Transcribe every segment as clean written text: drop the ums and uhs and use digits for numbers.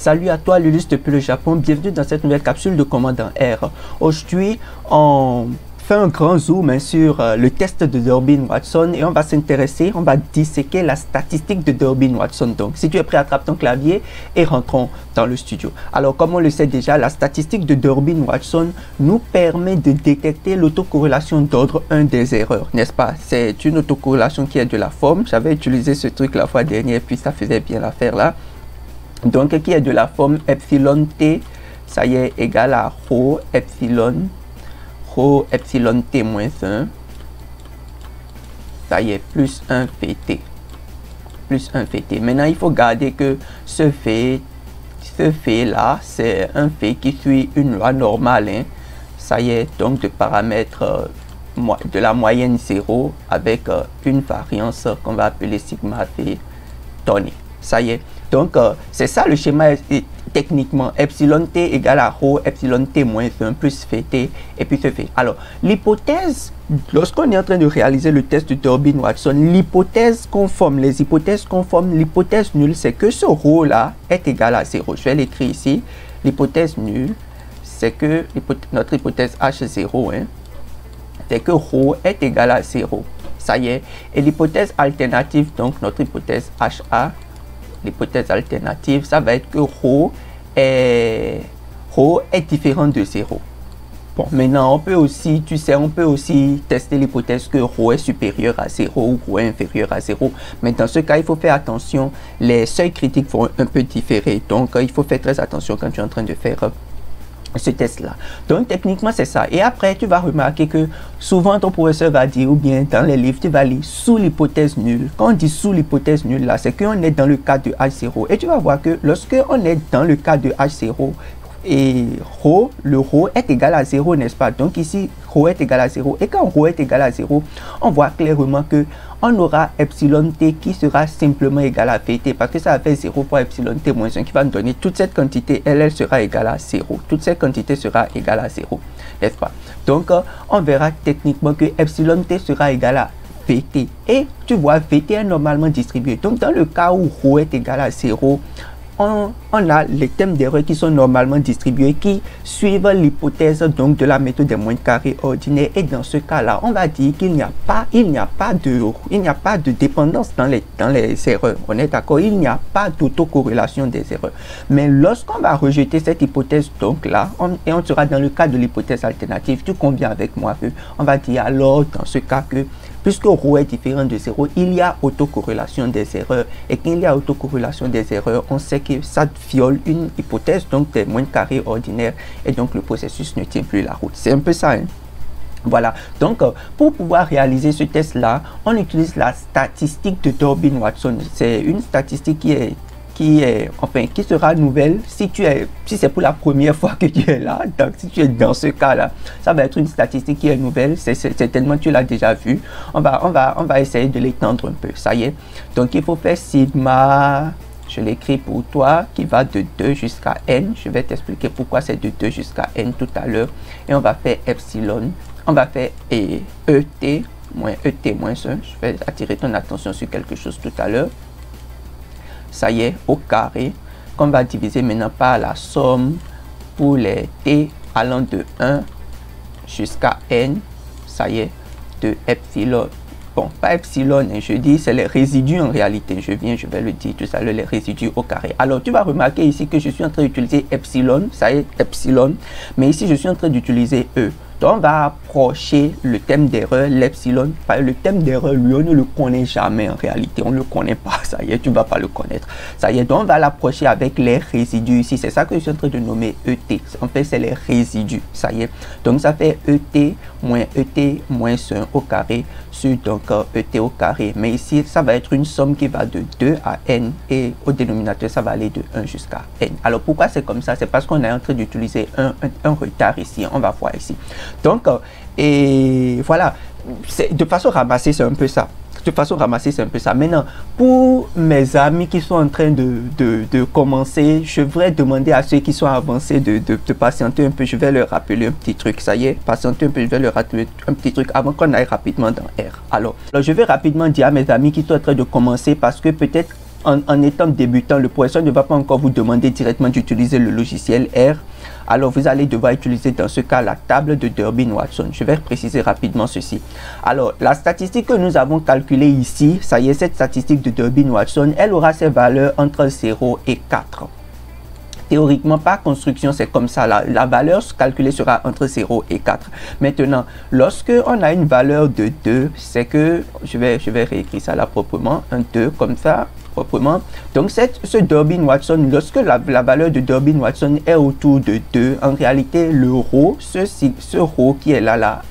Salut à toi Lulus depuis le Japon, bienvenue dans cette nouvelle capsule de commande en R. Aujourd'hui, on fait un grand zoom sur le test de Durbin-Watson et on va s'intéresser, on va disséquer la statistique de Durbin-Watson. Donc, si tu es prêt, attrape ton clavier et rentrons dans le studio. Alors, comme on le sait déjà, la statistique de Durbin-Watson nous permet de détecter l'autocorrélation d'ordre 1 des erreurs, n'est-ce pas? C'est une autocorrélation qui est de la forme. J'avais utilisé ce truc la fois dernière, puis ça faisait bien l'affaire là. Donc, qui est de la forme epsilon t, ça y est, égal à rho epsilon t moins 1, ça y est, plus 1 ft. Plus 1 ft. Maintenant, il faut garder que ce fait là, c'est un fait qui suit une loi normale. Hein. Ça y est, donc de paramètres de la moyenne 0 avec une variance qu'on va appeler sigma v donnée. Ça y est. Donc, c'est ça le schéma techniquement. Epsilon t égale à rho epsilon t moins 1 plus ft et puis ce fait. Alors, l'hypothèse, lorsqu'on est en train de réaliser le test de Durbin-Watson, l'hypothèse conforme, les hypothèses conformes, l'hypothèse nulle, c'est que ce rho là est égal à 0. Je vais l'écrire ici. L'hypothèse nulle, c'est que notre hypothèse H0, hein, c'est que rho est égal à 0. Ça y est. Et l'hypothèse alternative, donc notre hypothèse HA, l'hypothèse alternative, ça va être que rho est différent de 0. Bon, maintenant, on peut aussi, tu sais, on peut aussi tester l'hypothèse que rho est supérieur à 0 ou rho est inférieur à 0. Mais dans ce cas, il faut faire attention. Les seuils critiques vont un peu différer. Donc, il faut faire très attention quand tu es en train de faire ce test là. Donc techniquement c'est ça. Et après tu vas remarquer que souvent ton professeur va dire, ou bien dans les livres tu vas lire sous l'hypothèse nulle. Quand on dit sous l'hypothèse nulle là, c'est qu'on est dans le cas de H0. Et tu vas voir que lorsque on est dans le cas de H0 et le rho est égal à 0, n'est-ce pas? Donc ici rho est égal à 0. Et quand rho est égal à 0, on voit clairement que on aura epsilon t qui sera simplement égal à vt, parce que ça fait 0 fois epsilon t moins 1 qui va nous donner toute cette quantité, elle sera égale à 0. Toute cette quantité sera égale à 0, n'est-ce pas? Donc, on verra techniquement que epsilon t sera égal à vt. Et tu vois, vt est normalement distribué. Donc, dans le cas où rho est égal à 0, on a les thèmes d'erreur qui sont normalement distribués, qui suivent l'hypothèse donc de la méthode des moyens carrés ordinaires. Et dans ce cas-là, on va dire qu'il n'y a pas de dépendance dans les erreurs. On est d'accord, il n'y a pas d'autocorrélation des erreurs. Mais lorsqu'on va rejeter cette hypothèse donc là, et on sera dans le cas de l'hypothèse alternative, tu conviens avec moi que on va dire alors dans ce cas que puisque rho est différent de 0, il y a autocorrélation des erreurs. Et quand il y a autocorrélation des erreurs, on sait que ça viole une hypothèse, donc des moyens carrés ordinaires. Et donc, le processus ne tient plus la route. C'est un peu ça, hein? Voilà. Donc, pour pouvoir réaliser ce test-là, on utilise la statistique de Durbin-Watson. C'est une statistique qui sera nouvelle si c'est pour la première fois que tu es là. Donc si tu es dans ce cas là, ça va être une statistique qui est nouvelle. Certainement tu l'as déjà vu. On va essayer de l'étendre un peu. Ça y est. Donc il faut faire sigma, je l'écris pour toi, qui va de 2 jusqu'à n. Je vais t'expliquer pourquoi c'est de 2 jusqu'à n tout à l'heure. Et on va faire epsilon, on va faire et et moins 1. Je vais attirer ton attention sur quelque chose tout à l'heure. Ça y est, au carré, qu'on va diviser maintenant par la somme pour les t allant de 1 jusqu'à n. Ça y est, de epsilon. Bon, pas epsilon, je dis, c'est les résidus en réalité. Je vais le dire tout à l'heure, les résidus au carré. Alors, tu vas remarquer ici que je suis en train d'utiliser epsilon. Ça y est, epsilon. Mais ici, je suis en train d'utiliser e. Donc, on va approcher le thème d'erreur, l'epsilon. Le thème d'erreur, lui, on ne le connaît jamais en réalité. On ne le connaît pas. Ça y est, tu ne vas pas le connaître. Ça y est, donc on va l'approcher avec les résidus ici. C'est ça que je suis en train de nommer ET. En fait, c'est les résidus. Ça y est. Donc, ça fait ET moins 1 au carré sur donc ET au carré. Mais ici, ça va être une somme qui va de 2 à n. Et au dénominateur, ça va aller de 1 jusqu'à n. Alors, pourquoi c'est comme ça? C'est parce qu'on est en train d'utiliser un retard ici. On va voir ici. Donc, et voilà, de façon ramassée, c'est un peu ça. De façon ramassée, c'est un peu ça. Maintenant, pour mes amis qui sont en train de commencer, je voudrais demander à ceux qui sont avancés de patienter un peu. Je vais leur rappeler un petit truc. Ça y est, patienter un peu, je vais leur rappeler un petit truc avant qu'on aille rapidement dans R. Alors, je vais rapidement dire à mes amis qui sont en train de commencer parce que peut-être en étant débutant, le professeur ne va pas encore vous demander directement d'utiliser le logiciel R. Alors, vous allez devoir utiliser dans ce cas la table de Durbin-Watson. Je vais préciser rapidement ceci. Alors, la statistique que nous avons calculée ici, ça y est, cette statistique de Durbin-Watson, elle aura ses valeurs entre 0 et 4. Théoriquement, par construction, c'est comme ça. La valeur calculée sera entre 0 et 4. Maintenant, lorsque on a une valeur de 2, c'est que, je vais réécrire ça là proprement, un 2 comme ça, proprement. Donc, ce Durbin-Watson, lorsque la valeur de Durbin-Watson est autour de 2, en réalité, le rho, ce rho qui est là,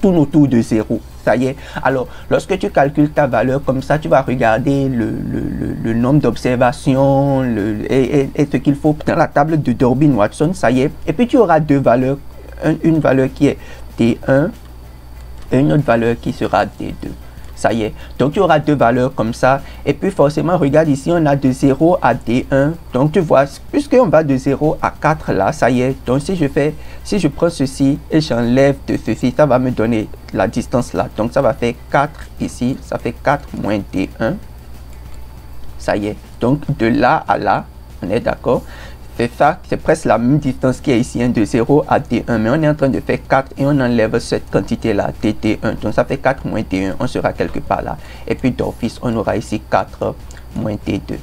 tourne autour de 0. Ça y est. Alors, lorsque tu calcules ta valeur comme ça, tu vas regarder le nombre d'observations et ce qu'il faut dans la table de Durbin-Watson. Ça y est. Et puis, tu auras deux valeurs. Une valeur qui est D1 et une autre valeur qui sera D2. Ça y est. Donc, tu auras deux valeurs comme ça. Et puis, forcément, regarde ici, on a de 0 à D1. Donc, tu vois, puisqu'on va de 0 à 4 là, ça y est. Donc, si je prends ceci et j'enlève de ceci, ça va me donner la distance là. Donc, ça va faire 4 ici. Ça fait 4 moins D1. Ça y est. Donc, de là à là, on est d'accord. C'est ça, c'est presque la même distance qui est ici, de 0 à D1, mais on est en train de faire 4 et on enlève cette quantité-là, DT1. Donc, ça fait 4 moins D1, on sera quelque part là. Et puis, d'office, on aura ici 4 moins D2.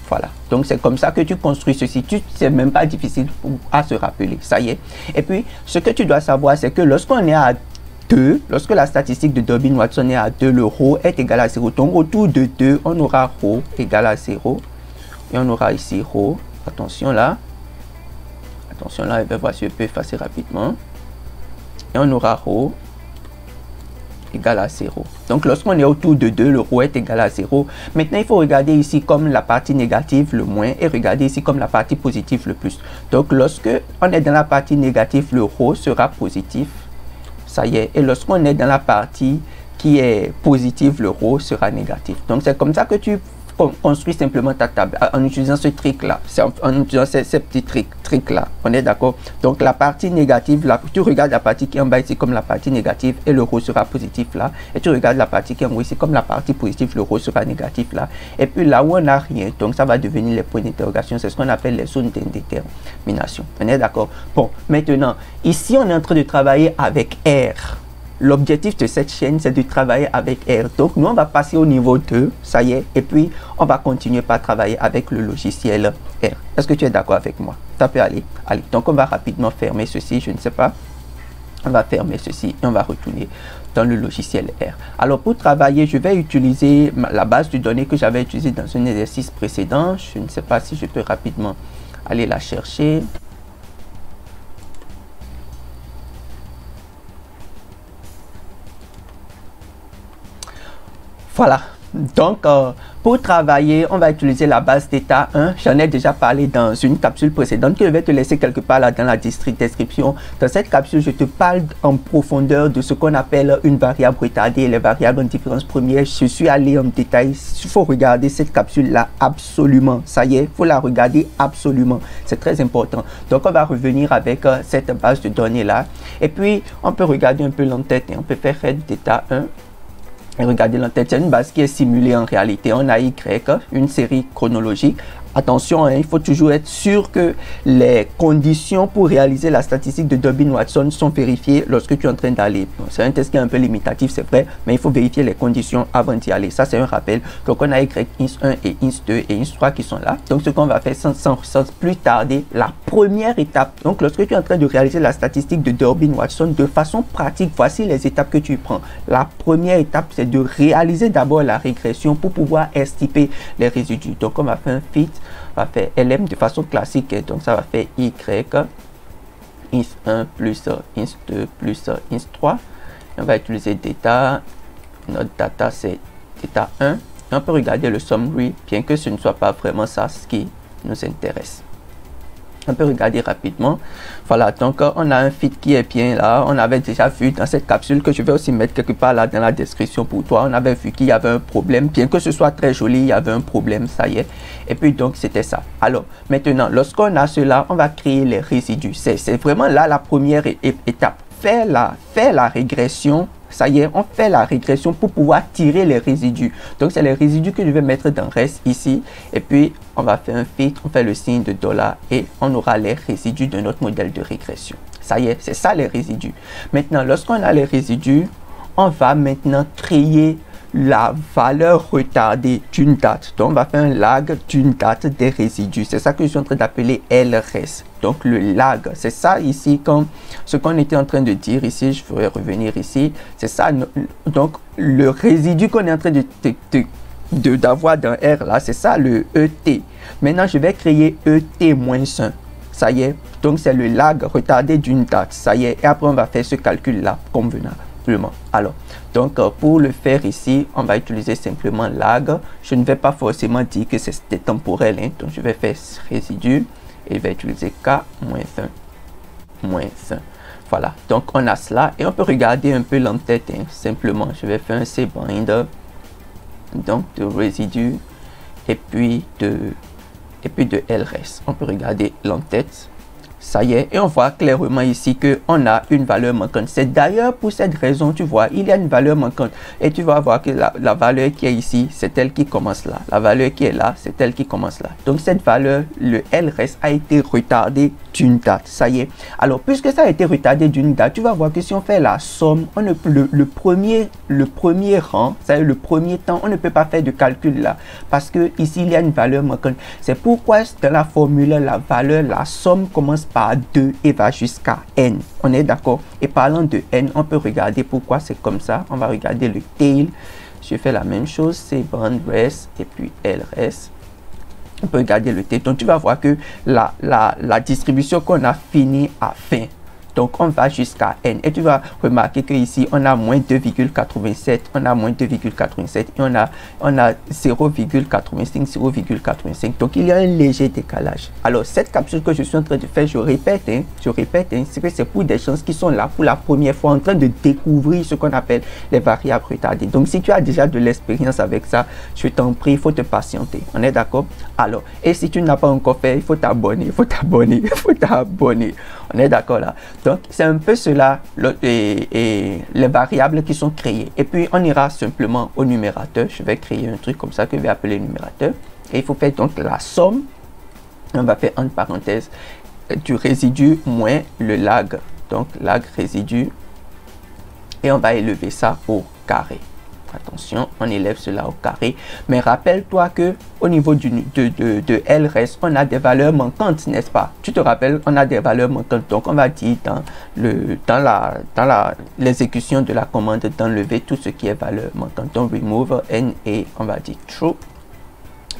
Voilà. Donc, c'est comme ça que tu construis ceci. C'est même pas difficile à se rappeler. Ça y est. Et puis, ce que tu dois savoir, c'est que lorsqu'on est à 2, lorsque la statistique de Durbin-Watson est à 2, le rho est égal à 0. Donc, autour de 2, on aura rho égal à 0. Et on aura ici rho. Attention là. Attention là, et bien voici, je peux effacer rapidement. Et on aura rho égal à 0. Donc, lorsqu'on est autour de 2, le rho est égal à 0. Maintenant, il faut regarder ici comme la partie négative, le moins, et regarder ici comme la partie positive, le plus. Donc, lorsque on est dans la partie négative, le rho sera positif. Ça y est. Et lorsqu'on est dans la partie qui est positive, le rho sera négatif. Donc, c'est comme ça que tu construis simplement ta table en utilisant ce trick là, en utilisant ces petits trick là, on est d'accord. Donc la partie négative là, tu regardes la partie qui est en bas ici comme la partie négative et le rho sera positif là, et tu regardes la partie qui est en haut ici comme la partie positive, le rho sera négatif là, et puis là où on n'a rien, donc ça va devenir les points d'interrogation, c'est ce qu'on appelle les zones d'indétermination. On est d'accord. Bon, maintenant ici on est en train de travailler avec R. L'objectif de cette chaîne, c'est de travailler avec R. Donc, nous, on va passer au niveau 2, ça y est, et puis on va continuer par travailler avec le logiciel R. Est-ce que tu es d'accord avec moi? Ça peut aller. Allez, donc on va rapidement fermer ceci, je ne sais pas. On va fermer ceci et on va retourner dans le logiciel R. Alors, pour travailler, je vais utiliser la base de données que j'avais utilisée dans un exercice précédent. Je ne sais pas si je peux rapidement aller la chercher. Voilà, donc pour travailler, on va utiliser la base d'état 1. J'en ai déjà parlé dans une capsule précédente que je vais te laisser quelque part là dans la description. Dans cette capsule, je te parle en profondeur de ce qu'on appelle une variable retardée et les variables en différence première. Je suis allé en détail. Il faut regarder cette capsule là absolument. Ça y est, il faut la regarder absolument. C'est très important. Donc, on va revenir avec cette base de données là. Et puis, on peut regarder un peu l'entête et on peut faire head d'état 1. Et regardez l'entête, c'est une base qui est simulée en réalité. On a Y, une série chronologique. Attention, hein, il faut toujours être sûr que les conditions pour réaliser la statistique de Durbin-Watson sont vérifiées lorsque tu es en train d'aller. Bon, c'est un test qui est un peu limitatif, c'est vrai, mais il faut vérifier les conditions avant d'y aller. Ça, c'est un rappel. Donc, on a Y, INS1 et INS2 et INS3 qui sont là. Donc, ce qu'on va faire sans plus tarder, la première étape. Donc, lorsque tu es en train de réaliser la statistique de Durbin-Watson, de façon pratique, voici les étapes que tu prends. La première étape, c'est de réaliser d'abord la régression pour pouvoir estimer les résidus. Donc, on va faire un fit. On va faire LM de façon classique, donc ça va faire Y, INS1 plus INS2 plus INS3. Et on va utiliser data, notre data c'est data 1. Et on peut regarder le summary, bien que ce ne soit pas vraiment ça ce qui nous intéresse. On peut regarder rapidement. Voilà, donc on a un fit qui est bien là. On avait déjà vu dans cette capsule que je vais aussi mettre quelque part là dans la description pour toi. On avait vu qu'il y avait un problème. Bien que ce soit très joli, il y avait un problème, ça y est. Et puis donc c'était ça. Alors maintenant, lorsqu'on a cela, on va créer les résidus. C'est vraiment là la première étape. Faire la régression Ça y est, on fait la régression pour pouvoir tirer les résidus. Donc, c'est les résidus que je vais mettre dans reste ici. Et puis, on va faire un filtre, on fait le signe de dollar et on aura les résidus de notre modèle de régression. Ça y est, c'est ça les résidus. Maintenant, lorsqu'on a les résidus, on va maintenant créer la valeur retardée d'une date. Donc, on va faire un lag d'une date des résidus. C'est ça que je suis en train d'appeler LRS. Donc, le lag, c'est ça ici, comme ce qu'on était en train de dire ici. Je ferai revenir ici. C'est ça. Donc, le résidu qu'on est en train d'avoir dans R, là, c'est ça le ET. Maintenant, je vais créer ET-1. Ça y est. Donc, c'est le lag retardé d'une date. Ça y est. Et après, on va faire ce calcul-là convenablement. Alors, donc pour le faire ici, on va utiliser simplement lag. Je ne vais pas forcément dire que c'était temporel, hein. Donc je vais faire résidu et je vais utiliser K-1. Voilà, donc on a cela et on peut regarder un peu l'entête, hein. Simplement, je vais faire un cbind donc de résidu et puis de LRS. On peut regarder l'entête. Ça y est, et on voit clairement ici qu'on a une valeur manquante. C'est d'ailleurs pour cette raison, tu vois, il y a une valeur manquante. Et tu vas voir que la valeur qui est ici, c'est elle qui commence là. La valeur qui est là, c'est elle qui commence là. Donc cette valeur, le LRS, a été retardé d'une date. Ça y est. Alors, puisque ça a été retardé d'une date, tu vas voir que si on fait la somme, on ne, le premier rang, c'est-à-dire le premier temps, on ne peut pas faire de calcul là. Parce que ici, il y a une valeur manquante. C'est pourquoi dans la formule, la somme commence par 2 et va jusqu'à n. On est d'accord? Et parlant de n, on peut regarder pourquoi c'est comme ça. On va regarder le tail. Je fais la même chose, c'est band res et puis lrs. On peut regarder le tail. Donc tu vas voir que la distribution qu'on a fini à fin. Donc on va jusqu'à n et tu vas remarquer que ici on a moins 2,87, on a moins 2,87 et on a 0,85, 0,85. Donc il y a un léger décalage. Alors cette capsule que je suis en train de faire, je répète, c'est que c'est pour des gens qui sont là pour la première fois en train de découvrir ce qu'on appelle les variables retardées. Donc si tu as déjà de l'expérience avec ça, je t'en prie, il faut te patienter. On est d'accord? Alors, et si tu n'as pas encore fait, il faut t'abonner, On est d'accord là? Donc, c'est un peu cela, et les variables qui sont créées. Et puis, on ira simplement au numérateur. Je vais créer un truc comme ça que je vais appeler numérateur. Et il faut faire donc la somme. On va faire entre parenthèses du résidu moins le lag. Donc, lag résidu. Et on va élever ça au carré. Attention, on élève cela au carré. Mais rappelle-toi que au niveau de LRS, on a des valeurs manquantes, n'est-ce pas? Tu te rappelles, on a des valeurs manquantes. Donc, on va dire dans l'exécution de la commande d'enlever tout ce qui est valeur manquante. Donc, remove n et on va dire true.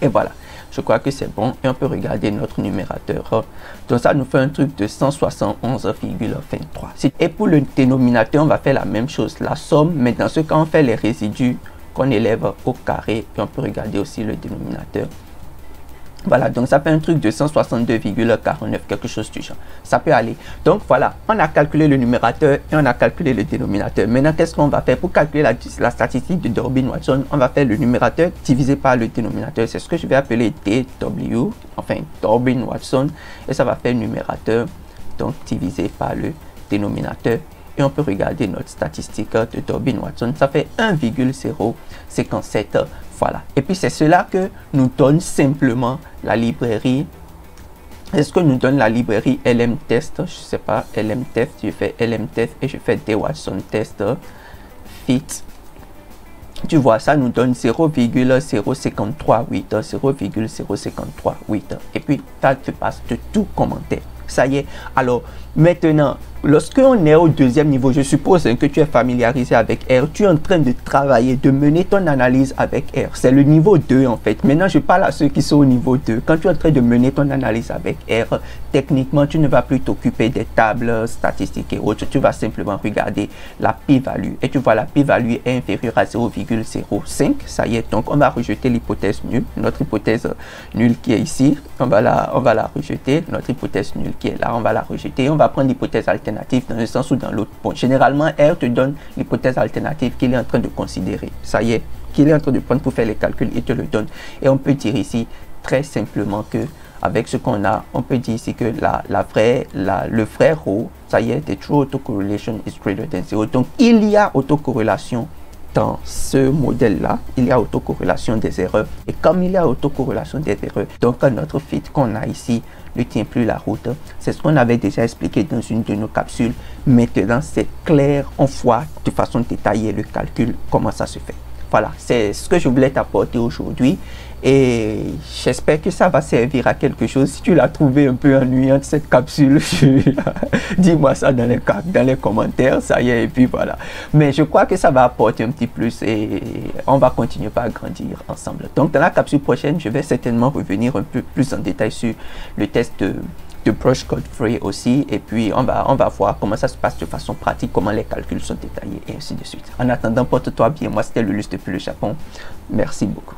Et voilà. Je crois que c'est bon et on peut regarder notre numérateur. Donc ça nous fait un truc de 171,23. Et pour le dénominateur, on va faire la même chose, la somme, mais dans ce cas, on fait les résidus qu'on élève au carré et on peut regarder aussi le dénominateur. Voilà, donc ça fait un truc de 162,49, quelque chose du genre. Ça peut aller. Donc voilà, on a calculé le numérateur et on a calculé le dénominateur. Maintenant, qu'est-ce qu'on va faire pour calculer la statistique de Durbin-Watson? On va faire le numérateur divisé par le dénominateur. C'est ce que je vais appeler DW, enfin Durbin-Watson. Et ça va faire numérateur, donc divisé par le dénominateur. Et on peut regarder notre statistique de Durbin-Watson. Ça fait 1,057. Voilà. Et puis c'est cela que nous donne simplement la librairie. Est-ce que nous donne la librairie lmtest? Je ne sais pas. lmtest. Je fais lmtest et je fais dwatson test fit. Tu vois, ça nous donne 0,0538. 0,0538. Et puis, ça te passe de tout commentaire. Ça y est. Alors, maintenant, lorsqu'on est au deuxième niveau, je suppose que tu es familiarisé avec R, tu es en train de travailler, de mener ton analyse avec R. C'est le niveau 2 en fait. Maintenant, je parle à ceux qui sont au niveau 2. Quand tu es en train de mener ton analyse avec R, techniquement, tu ne vas plus t'occuper des tables statistiques et autres. Tu vas simplement regarder la p-value. Et tu vois, la p-value est inférieure à 0,05. Ça y est, donc on va rejeter l'hypothèse nulle. Notre hypothèse nulle qui est ici, on va la rejeter. Notre hypothèse nulle qui est là, on va la rejeter. On va prendre l'hypothèse alternative dans un sens ou dans l'autre. Bon, généralement, R te donne l'hypothèse alternative qu'il est en train de considérer. Ça y est, qu'il est en train de prendre pour faire les calculs, il te le donne. Et on peut dire ici très simplement que avec ce qu'on a, on peut dire ici que le vrai row, ça y est, the true autocorrelation is greater than 0. Donc, il y a autocorrélation dans ce modèle-là, il y a autocorrélation des erreurs. Et comme il y a autocorrélation des erreurs, donc notre fit qu'on a ici ne tient plus la route. C'est ce qu'on avait déjà expliqué dans une de nos capsules. Maintenant, c'est clair, on voit de façon détaillée le calcul, comment ça se fait. Voilà, c'est ce que je voulais t'apporter aujourd'hui et j'espère que ça va servir à quelque chose. Si tu l'as trouvé un peu ennuyante cette capsule, dis-moi ça dans les commentaires, ça y est, et puis voilà. Mais je crois que ça va apporter un petit plus et on va continuer à grandir ensemble. Donc dans la capsule prochaine, je vais certainement revenir un peu plus en détail sur le test de Brush Code Free aussi, et puis on va voir comment ça se passe de façon pratique, comment les calculs sont détaillés et ainsi de suite. En attendant, porte-toi bien. Moi c'était Lulus depuis le Japon. Merci beaucoup.